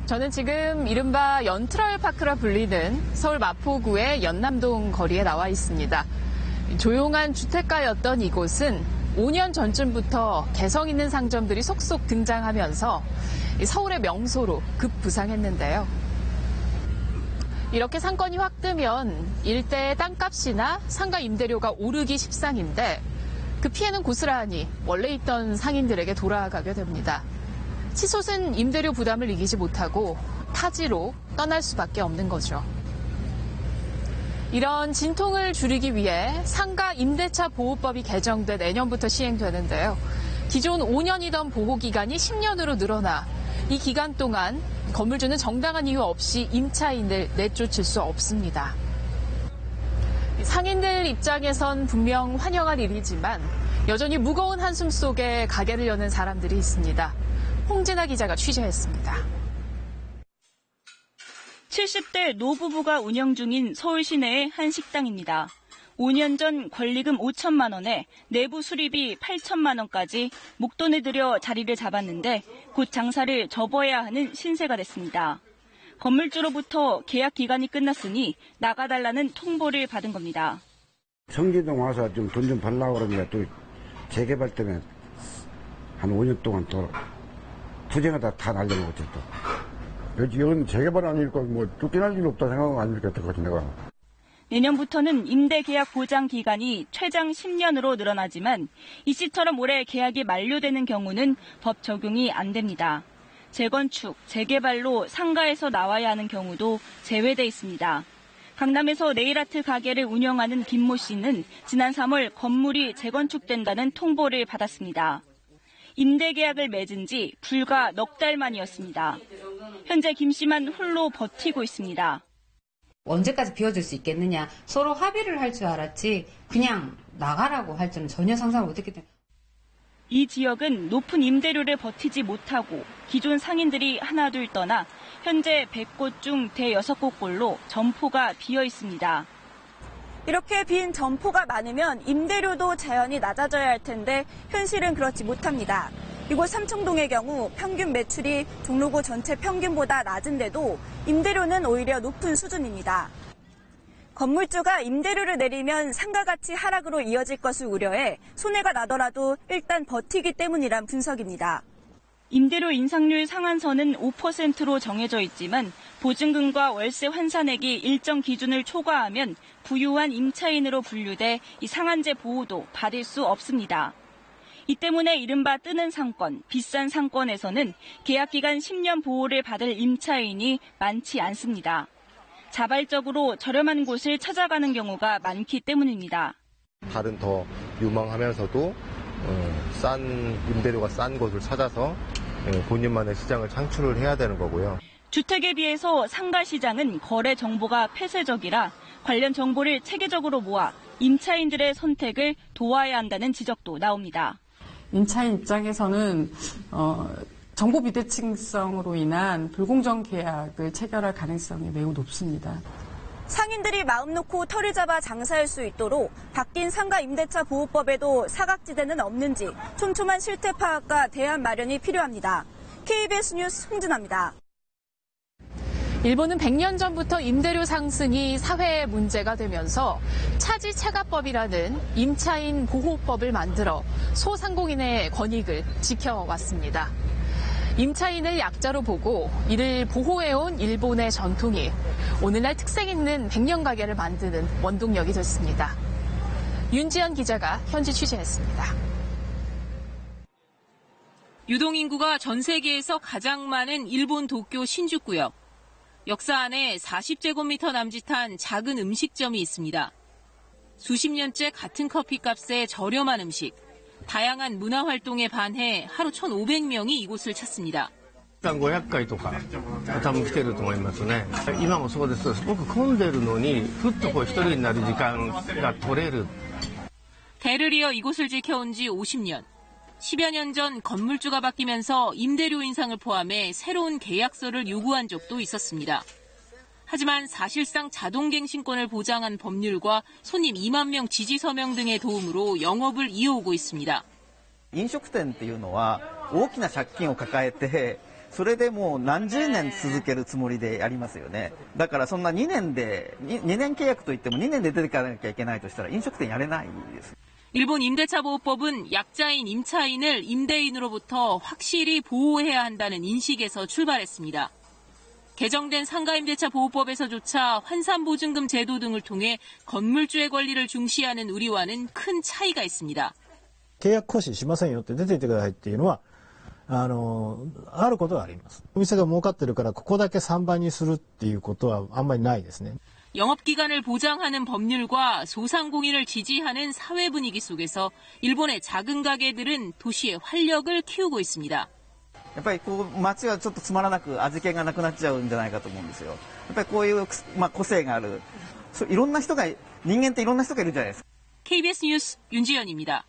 저는 지금 이른바 연트럴파크라 불리는 서울 마포구의 연남동 거리에 나와 있습니다. 조용한 주택가였던 이곳은 5년 전쯤부터 개성 있는 상점들이 속속 등장하면서 서울의 명소로 급부상했는데요. 이렇게 상권이 확 뜨면 일대의 땅값이나 상가 임대료가 오르기 십상인데 그 피해는 고스란히 원래 있던 상인들에게 돌아가게 됩니다. 치솟은 임대료 부담을 이기지 못하고 타지로 떠날 수밖에 없는 거죠. 이런 진통을 줄이기 위해 상가 임대차 보호법이 개정돼 내년부터 시행되는데요. 기존 5년이던 보호기간이 10년으로 늘어나 이 기간 동안 건물주는 정당한 이유 없이 임차인을 내쫓을 수 없습니다. 상인들 입장에선 분명 환영할 일이지만 여전히 무거운 한숨 속에 가게를 여는 사람들이 있습니다. 홍진아 기자가 취재했습니다. 70대 노부부가 운영 중인 서울 시내의 한 식당입니다. 5년 전 권리금 5천만 원에 내부 수리비 8천만 원까지 목돈을 들여 자리를 잡았는데 곧 장사를 접어야 하는 신세가 됐습니다. 건물주로부터 계약 기간이 끝났으니 나가달라는 통보를 받은 겁니다. 성진동 와서 좀 돈 좀 벌라고 그러니까 또 재개발 때문에 한 5년 동안 또 투쟁하다 다 날려먹었죠 또. 이건 재개발 아니니까 뭐 쫓겨날 일 없다 생각은 아니니까 내가. 내년부터는 임대계약 보장 기간이 최장 10년으로 늘어나지만 이 씨처럼 올해 계약이 만료되는 경우는 법 적용이 안 됩니다. 재건축, 재개발로 상가에서 나와야 하는 경우도 제외돼 있습니다. 강남에서 네일아트 가게를 운영하는 김모 씨는 지난 3월 건물이 재건축된다는 통보를 받았습니다. 임대계약을 맺은 지 불과 넉 달 만이었습니다. 현재 김 씨만 홀로 버티고 있습니다. 언제까지 비워줄 수 있겠느냐. 서로 합의를 할 줄 알았지 그냥 나가라고 할 줄은 전혀 상상을 못했기 때문에. 이 지역은 높은 임대료를 버티지 못하고 기존 상인들이 하나둘 떠나 현재 100곳 중 대6곳꼴로 점포가 비어 있습니다. 이렇게 빈 점포가 많으면 임대료도 자연히 낮아져야 할 텐데 현실은 그렇지 못합니다. 이곳 삼청동의 경우 평균 매출이 종로구 전체 평균보다 낮은데도 임대료는 오히려 높은 수준입니다. 건물주가 임대료를 내리면 상가가치 하락으로 이어질 것을 우려해 손해가 나더라도 일단 버티기 때문이란 분석입니다. 임대료 인상률 상한선은 5%로 정해져 있지만 보증금과 월세 환산액이 일정 기준을 초과하면 부유한 임차인으로 분류돼 이 상한제 보호도 받을 수 없습니다. 이 때문에 이른바 뜨는 상권, 비싼 상권에서는 계약기간 10년 보호를 받을 임차인이 많지 않습니다. 자발적으로 저렴한 곳을 찾아가는 경우가 많기 때문입니다. 다른 더 유망하면서도 싼 임대료가 싼 곳을 찾아서 본인만의 시장을 창출을 해야 되는 거고요. 주택에 비해서 상가 시장은 거래 정보가 폐쇄적이라 관련 정보를 체계적으로 모아 임차인들의 선택을 도와야 한다는 지적도 나옵니다. 임차인 입장에서는 정보 비대칭성으로 인한 불공정 계약을 체결할 가능성이 매우 높습니다. 상인들이 마음 놓고 털을 잡아 장사할 수 있도록 바뀐 상가 임대차 보호법에도 사각지대는 없는지 촘촘한 실태 파악과 대안 마련이 필요합니다. KBS 뉴스 홍진아입니다. 일본은 100년 전부터 임대료 상승이 사회의 문제가 되면서 차지채가법이라는 임차인 보호법을 만들어 소상공인의 권익을 지켜왔습니다. 임차인을 약자로 보고 이를 보호해온 일본의 전통이 오늘날 특색 있는 100년 가게를 만드는 원동력이 됐습니다. 윤지연 기자가 현지 취재했습니다. 유동인구가 전 세계에서 가장 많은 일본 도쿄 신주쿠역. 역사 안에 40제곱미터 남짓한 작은 음식점이 있습니다. 수십 년째 같은 커피값에 저렴한 음식, 다양한 문화활동에 반해 하루 1,500명이 이곳을 찾습니다. 500回とか多分来てると思いますね。今もそうです。すごく混んでるのにふっと一人になる時間が取れる。 대를 이어 이곳을 지켜온 지 50년. 10여 년 전 건물주가 바뀌면서 임대료 인상을 포함해 새로운 계약서를 요구한 적도 있었습니다. 하지만 사실상 자동갱신권을 보장한 법률과 손님 2만 명 지지 서명 등의 도움으로 영업을 이어오고 있습니다. 飲食店っていうのは大きな借金を抱えてそれでもう何十年続けるつもりでやりますよね。だからそんな2年契約といっても2年で出ていかなきゃいけないとしたら飲食店やれないです。 일본 임대차보호법은 약자인 임차인을 임대인으로부터 확실히 보호해야 한다는 인식에서 출발했습니다. 개정된 상가임대차보호법에서조차 환산보증금 제도 등을 통해 건물주의 권리를 중시하는 우리와는 큰 차이가 있습니다. 契約更新しませんよって出ていてくださいっていうのはあることはあります。お店が儲かってるからここだけ3倍にするっていうことはあんまりないですね。 영업기간을 보장하는 법률과 소상공인을 지지하는 사회 분위기 속에서 일본의 작은 가게들은 도시의 활력을 키우고 있습니다. やっぱりこう街がちょっとつまらなく味気がなくなっちゃうんじゃないかと思うんですよ。やっぱりこういう、個性があるいろんな人が人間っていろんな人がいるじゃないですか。 KBS 뉴스 윤지연입니다.